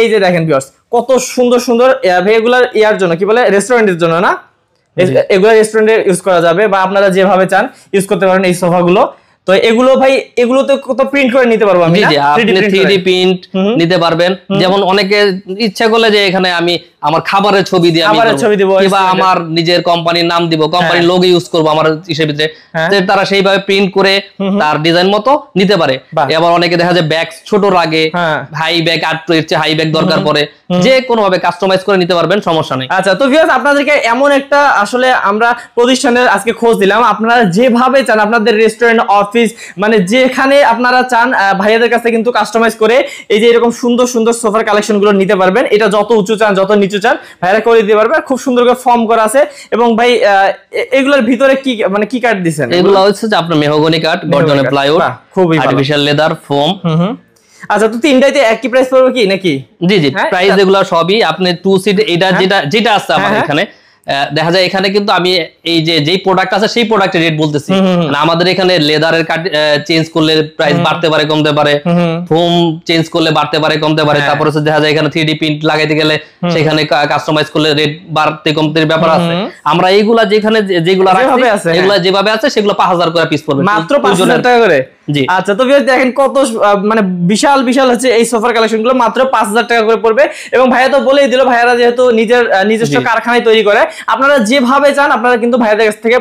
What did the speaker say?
এই যে দেখেন ভিউয়ার্স কত সুন্দর সুন্দর এগুলার ইয়ার জন্য কি বলে রেস্টুরেন্টের জন্য না, এগুলা রেস্টুরেন্টে ইউজ করা যাবে বা আপনারা যেভাবে চান ইউজ করতে পারেন এই সোফাগুলো। তো এগুলো ভাই এগুলোতে কত প্রিন্ট করে নিতে পারবো আমি, জি আপনি 3D প্রিন্ট নিতে পারবেন। যেমন অনেকে ইচ্ছা করলে যে এখানে আমি আমার খাবারের ছবি দিয়ে আমি কিংবা আমার নিজের কোম্পানির নাম দিব, কোম্পানির লোগো ইউজ করব আমার হিসেবে, তারা সেইভাবে প্রিন্ট করে তার ডিজাইন মতো নিতে পারে। এবার অনেকে দেখা যায় ব্যাগ ছোট লাগে, হাই ব্যাগ এর চেয়ে হাই ব্যাগ দরকার পড়ে, যে কোনো ভাবে কাস্টমাইজ করে নিতে পারবেন, সমস্যা নেই। আচ্ছা, তো ভিউয়ার্স আপনাদেরকে এমন একটা আসলে আমরা প্রতিষ্ঠানের আজকে খোঁজ দিলাম, আপনারা যেভাবে চান আপনাদের রেস্টুরেন্ট অফিস মানে যেখানে আপনারা চান ভাইয়াদের কাছে কিন্তু কাস্টমাইজ করে এই যে এরকম সুন্দর সুন্দর সোফার কালেকশন গুলো নিতে পারবেন। এটা যত উঁচু চান যত নিচু চান ভাইয়ারা করে দিতে পারবে, খুব সুন্দর করে ফর্ম করা আছে। এবং ভাই এগুলোর ভিতরে কি মানে কি কাঠ দিবেন? এগুলো হচ্ছে যে আপনার মেহগনি কাঠ, গর্জনের প্লাইউড, খুবই আর্টিফিশিয়াল লেদার ফোম। আচ্ছা, তো তিনটাইতে একই প্রাইস পড়বে কি নাকি? জি জি, প্রাইস এগুলো সবই আপনি 2 সিট এটা যেটা আছে আমার এখানে দেখা যায়। এখানে কিন্তু আমি এই যেই প্রোডাক্ট আছে সেই প্রোডাক্টের রেট বলতেছি, মানে আমাদের এখানে লেদারের কাট চেঞ্জ করলে প্রাইস বাড়তে পারে কমতে পারে, ফোম চেঞ্জ করলে বাড়তে পারে কমতে পারে, তারপর হচ্ছে দেখা যায় এখানে 3D প্রিন্ট লাগাইতে গেলে সেখানে কাস্টমাইজ করলে রেট বাড়তে কমতে ব্যাপার আছে। আমরা এইগুলা যেখানে যেগুলা রাখছি এগুলা যেভাবে আছে সেগুলো 5000 করে পিস পড়বে, মাত্র 5000 টাকা করে। জি আচ্ছা, তো দেখেন কত মানে বিশাল বিশাল হচ্ছে এই সোফার কালেকশন গুলো মাত্র 5000 টাকা করে পড়বে। এবং ভাইয়া তো বলেই দিল, ভাইয়ারা যেহেতু নিজস্ব কারখানায় তৈরি করে, আপনারা যেভাবে চান আপনারা কিন্তু ভাইয়াদের কাছ থেকে